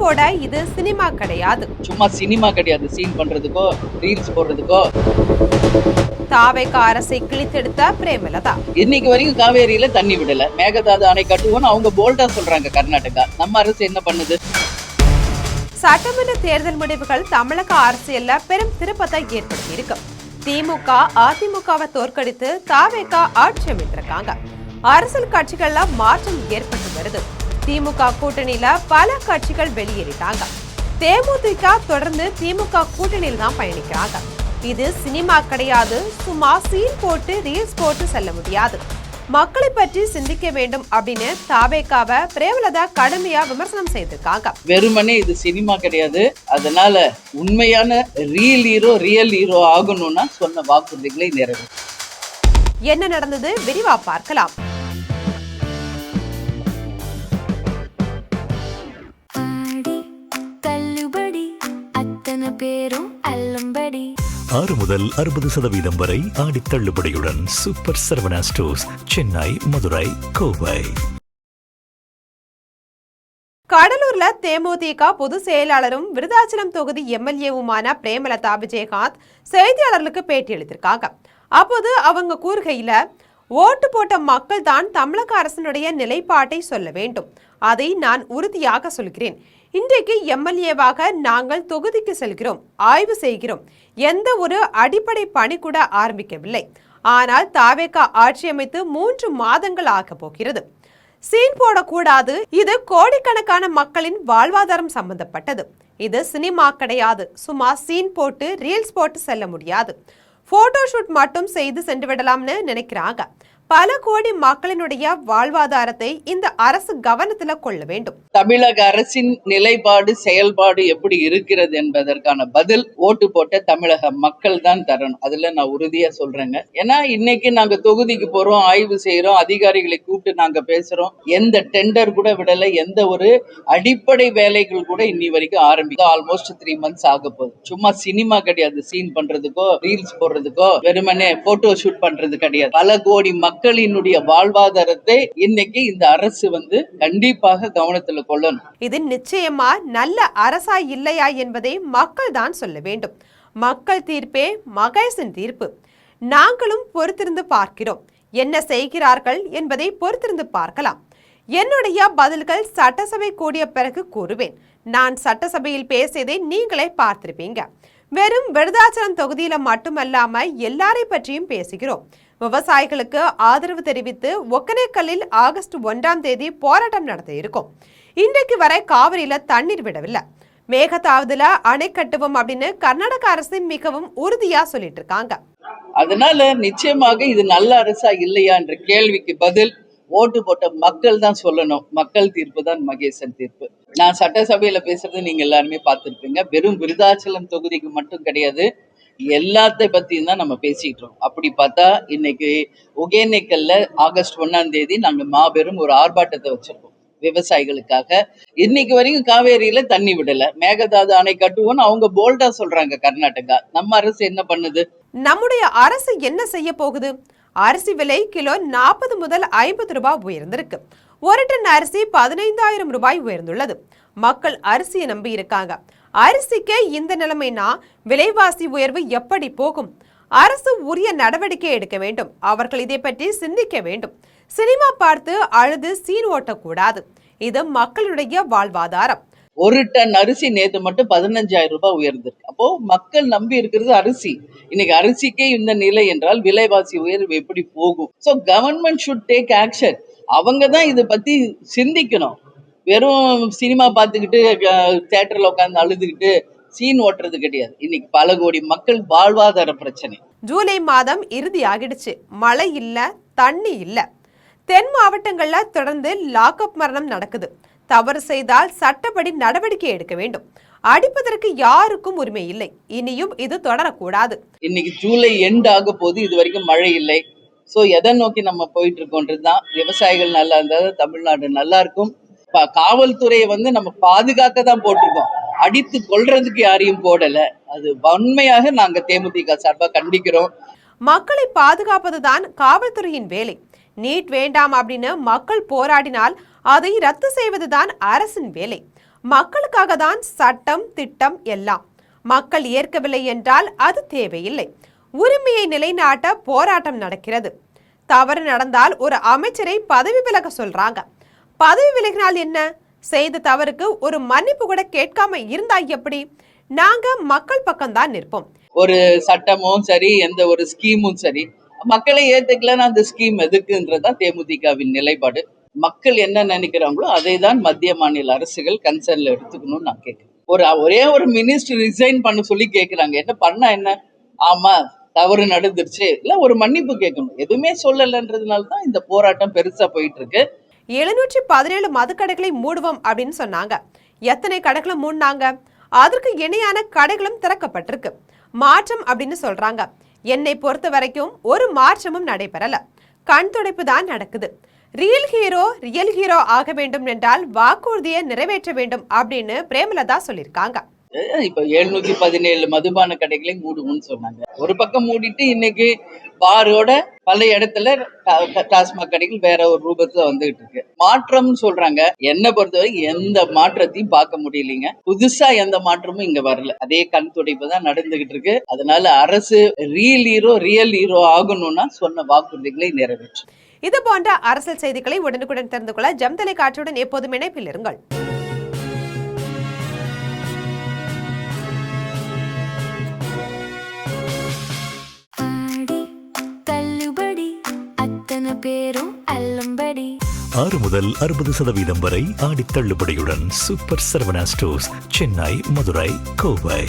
போட இது சினிமா கிடையாது. சும்மா சினிமா கிடையாது. சீன் பண்றதுக்கோ ரீல்ஸ் போடுறதுக்கோ. தாவேக அரசை கிழித்தெடுத்த பிரேமலதா இன்னைக்கு வரைக்கும் காவேரியில தண்ணி விடல. மேகதாது அணை கட்டுவோம்னு அவங்க போல்டா சொல்றாங்க கர்நாடகா. நம்ம அரசு என்ன பண்ணுது? சட்டமன்ற தேர்தல் முடிவுகள் தமிழக அரசியல்ல பெரும் திருப்பத்தை ஏற்படுத்தி இருக்கு. திமுக அதிமுகவை தோற்கடித்து தாவேக ஆட்சி அமைத்திருக்காங்க. அரசியல் கட்சிகள்ல மாற்றம் ஏற்பட்டு வருது. திமுக கூட்டணியில பல கட்சிகள் வெளியேறிட்டாங்க. தேமுதிக தொடர்ந்து திமுக கூட்டணியில் தான் பயணிக்கிறாங்க. இது சினிமா கிடையாது. சும்மா சீன் போட்டு ரீல்ஸ் போட்டு செல்ல முடியாது. மக்களை பற்றி சிந்திக்க வேண்டும் அப்படின்னு தாவேகாவை பிரேமலதா கடுமையா விமர்சனம் செய்திருக்காங்க. வெறுமனே இது சினிமா கிடையாது. அதனால உண்மையான ரியல் ஹீரோ ஆகணும்னா சொன்ன வாக்குறுதிகளை நிறைவேற்று. என்ன நடந்தது விரிவா பார்க்கலாம். பேரும் அல்லம்படி 6 முதல் 60% வரை ஆடி தள்ளுபடியுடன் சூப்பர் சரவணா ஸ்டோர்ஸ், சென்னை, மதுரை, கோவை. கடலூர்ல தேமுதிக பொதுச் செயலாளரும் விருதாச்சலம் தொகுதி எம்எல்ஏவுமான பிரேமலதா விஜயகாந்த் செய்தியாளர்களுக்கு பேட்டி அளித்திருக்காங்க. அப்போது அவங்க கூறுகையில, ஓட்டு போட்ட மக்கள் தான் தமிழக அரசினுடைய நிலைப்பாட்டை சொல்ல வேண்டும். அதை நான் உறுதியாக சொல்கிறேன். இன்றைக்கு எம்எல்ஏவாக நாங்கள் தொகுதிக்கு செல்கிறோம், ஆய்வு செய்கிறோம். எந்த ஒரு அடிப்படை பணி கூட ஆரம்பிக்கவில்லை. ஆனால் தாவேக ஆட்சி அமைத்து 3 மாதங்கள் ஆக போகிறது. சீன் போடக்கூடாது. இது கோடிக்கணக்கான மக்களின் வாழ்வாதாரம் சம்பந்தப்பட்டது. இது சினிமா கிடையாது. சும்மா சீன் போட்டு ரீல்ஸ் போட்டு செல்ல முடியாது. போட்டோஷூட் மட்டும் செய்து சென்று விடலாம்னு நினைக்கிறாங்க. பல கோடி மக்களினுடைய வாழ்வாதாரத்தை இந்த அரசு கவனத்துல கொள்ள வேண்டும். தமிழக அரசின் நிலைப்பாடு செயல்பாடு எப்படி இருக்கிறது என்பதற்கான பதில் ஓட்டு போட்ட தமிழக மக்கள் தான் தரணும். அதுல நான் உறுதியா சொல்றேங்க. ஏன்னா இன்னைக்கு நாங்க தொகுதிக்கு போறோம், ஆய்வு செய்யறோம், அதிகாரிகளை கூப்பிட்டு நாங்க பேசுறோம். எந்த டெண்டர் கூட விடல. எந்த ஒரு அடிப்படை வேலைகள் கூட இன்னி வரைக்கும் ஆரம்பிக்கும். ஆல்மோஸ்ட் 3 months ஆக போகுது. சும்மா சினிமா கிடையாது. சீன் பண்றதுக்கோ ரீல்ஸ் போடுறதுக்கோ வெறுமனே போட்டோ ஷூட் பண்றது கிடையாது. பல கோடி மக்களினுடைய வாழ்வாதாரத்தை இன்னைக்கு இந்த அரசு கண்டிப்பாக கவனத்தில் கொள்ளணும். இது நிச்சயமா நல்ல அரசா இல்லையா என்பதை மக்கள் தான் சொல்ல வேண்டும். மக்கள் தீர்ப்பே மகேசன் தீர்ப்பு. நாங்களும் பொறுத்திருந்து பார்க்கிறோம். என்ன செய்கிறார்கள் என்பதை பொறுத்திருந்து பார்க்கலாம். என்னுடைய பதில்கள் சட்டசபை கூடிய பிறகு கூறுவேன். நான் சட்டசபையில் பேசியதை நீங்களே பார்த்திருப்பீங்க. வெறும் விருதாச்சலம் தொகுதியில மட்டுமல்லாம எல்லாரை பற்றியும் பேசுகிறோம். விவசாயிகளுக்கு ஆதரவு தெரிவித்து ஒகேனக்கல்லில் ஆகஸ்ட் 1ஆம் தேதி போராட்டம் நடத்த இருக்கும். இன்றைக்கு வரை காவிரியில தண்ணீர் விடவில்லை. மேகதாதுல அணை கட்டுவோம் அப்படின்னு கர்நாடக அரசு மிகவும் உறுதியா சொல்லிட்டு இருக்காங்க. அதனால நிச்சயமாக இது நல்ல அரசா இல்லையா என்ற கேள்விக்கு பதில் ஓட்டு போட்ட மக்கள் தான் சொல்லணும். மக்கள் தீர்ப்பு தான் மகேசன் தீர்ப்பு. நான் சட்டசபையில பேசுறது நீங்க எல்லாருமே பார்த்திருப்பீங்க. வெறும் விருதாச்சலம் தொகுதிக்கு மட்டும் கிடையாது, எல்லாத்தை பத்தியும் தான் நம்ம பேசிக்கிட்டோம். அப்படி பார்த்தா இன்னைக்கு ஒகேனக்கல்ல ஆகஸ்ட் 1ஆம் தேதி நாங்க மாபெரும் ஒரு ஆர்ப்பாட்டத்தை வச்சிருக்கோம் விவசாயிகளுக்காக. இன்னைக்கு வரைக்கும் காவேரியில தண்ணி விடல. மேகதாது அணை கட்டுவோம்னு அவங்க போல்டா சொல்றாங்க கர்நாடகா. நம்ம அரசு என்ன பண்ணுது? நம்முடைய அரசு என்ன செய்ய போகுது? அரிசி விலை கிலோ 40 முதல் 50 ரூபாய் உயர்ந்திருக்கு. ஒரு டன் அரிசி 15,000 ரூபாய் உயர்ந்துள்ளது. மக்கள் அரிசியை நம்பி இருக்காங்க. அரிசிக்கே இந்த நிலைமைனா விலைவாசி உயர்வு எப்படி போகும்? அரசு உரிய நடவடிக்கை எடுக்க வேண்டும். அவர்கள் இதை பற்றி சிந்திக்க வேண்டும். சினிமா பார்த்து அழுது சீன் ஓட்டக்கூடாது. இது மக்களுடைய வாழ்வாதாரம். ஒரு டன் அரிசி நேற்று மட்டும் 15,000 ரூபாய் உயர்ந்திருக்கு. அப்போ மக்கள் நம்பி இருக்கிறது அரிசி. இன்னைக்கு அரிசிக்கே இந்த நிலை என்றால் விலைவாசி உயர்வு எப்படி போகும்? So government should take action. அவங்க தான் இதை பத்தி சிந்திக்கணும். வெறும் சினிமா பார்த்துக்கிட்டு தியேட்டர்ல உட்காந்து அழுதுகிட்டு சீன் ஓட்டுறது கிடையாது. இன்னைக்கு பல கோடி மக்கள் வாழ்வாதார பிரச்சனை. ஜூலை மாதம் இறுதி ஆகிடுச்சு. மழை இல்ல, தண்ணி இல்ல. தென் மாவட்டங்கள்ல தொடர்ந்து லாக்அப் மரணம் நடக்குது. தவறு செய்தால் சட்டப்படி நடவடிக்கை எடுக்க வேண்டும். அடிப்பதற்கு யாருக்கும் உரிமை இல்லை. இனியும் இது தொடரக்கூடாது. இன்னைக்கு ஜூலை எண்ட் ஆக போது, இது வரைக்கும் மழை இல்லை. ஸோ எதை நோக்கி நம்ம போயிட்டு இருக்கோன்றதுதான். விவசாயிகள் நல்லா இருந்தால் தமிழ்நாடு நல்லா இருக்கும். காவல்துறையை நம்ம பாதுகாக்க தான் போட்டிருக்கோம். அடித்து கொள்றதுக்கு யாரையும் போடல. அது உண்மையாக நாங்க தேமுதிக சார்பா கண்டிக்கிறோம். மக்களை பாதுகாப்பதுதான் காவல்துறையின் வேலை. நீட் வேண்டாம் அப்படின்னு மக்கள் போராடினால் அதை ரத்து செய்வதுதான் அரசின் வேலை. மக்களுக்காக தான் சட்டம் திட்டம் எல்லாம். மக்கள் ஏற்கவில்லை என்றால் அது தேவையில்லை. உரிமையை நிலைநாட்ட போராட்டம் நடக்கிறது. தவறு நடந்தால் ஒரு அமைச்சரை பதவி விலக சொல்றாங்க. பதவி விலகினால் என்ன? செய்த தவறுக்கு ஒரு மன்னிப்பு கூட கேட்காம இருந்தா எப்படி? நாங்க மக்கள் பக்கம்தான் நிற்போம். ஒரு சட்டமும் சரி, எந்த ஒரு ஸ்கீமும் சரி, மக்களை ஏத்துக்கலன்னா அந்த ஸ்கீம் எதுக்குன்றதா தேமுதிகவின் நிலைப்பாடு. மக்கள் என்ன நினைக்கிறாங்களோ அதை தான் மத்திய மாநில அரசுகள் கன்சர்ன்ல எடுத்துக்கணும்னு நான் கேட்கிறேன். ஒரே ஒரு மினிஸ்டர் ரிசைன் பண்ண சொல்லி கேட்கிறாங்க. என்ன பண்ணா என்ன? ஆமா, தவறு நடந்துருச்சு, இல்ல ஒரு மன்னிப்பு கேட்கணும். எதுவுமே சொல்லலன்றதுனால தான் இந்த போராட்டம் பெருசா போயிட்டு இருக்கு. 717 மதுக்கடைகளை மூடுவோம் அப்படின்னு சொன்னாங்க. எத்தனை கடைகளை மூடினாங்க? அதற்கு இணையான கடைகளும் திறக்கப்பட்டிருக்கு. மாற்றம் அப்படின்னு சொல்றாங்க. என்னை பொறுத்த வரைக்கும் ஒரு மாற்றமும் நடைபெறல. கண் துடைப்பு தான் நடக்குது. ரியல் ஹீரோ ஆக வேண்டும் என்றால் வாக்குறுதியை நிறைவேற்ற வேண்டும் அப்படின்னு பிரேமலதா சொல்லியிருக்காங்க. இப்ப 717 மதுபான கடைகளை மூடுவோம்னு சொன்னாங்க. ஒரு பக்கம் மூடிட்டு இன்னைக்கு பாரோட பல இடத்துல டாஸ்மாக் கடைகள் வேற ஒரு ரூபத்துல வந்துகிட்டு இருக்கு. மாற்றம்னு சொல்றாங்க. என்ன பொறுத்தவரை எந்த மாற்றத்தையும் பார்க்க முடியலைங்க. புதுசா எந்த மாற்றமும் இங்க வரல. அதே கண் துடைப்பு தான் நடந்துகிட்டு இருக்கு. அதனால அரசு ரியல் ஹீரோ ஆகணும்னா சொன்ன வாக்குறுதிகளை நிறைவேற்றும். இது போன்ற அரசியல் செய்திகளை உடனுக்குடன் தெரிந்து கொள்ள ஜெம் தொலைக்காட்சியுடன் எப்போதும் இணைப்பில் இருங்கள். பேரும் அல்லும்படி 6 முதல் 60% வரை ஆடி தள்ளுபடியுடன் சூப்பர் சரவணா ஸ்டோர்ஸ், சென்னை, மதுரை, கோவை.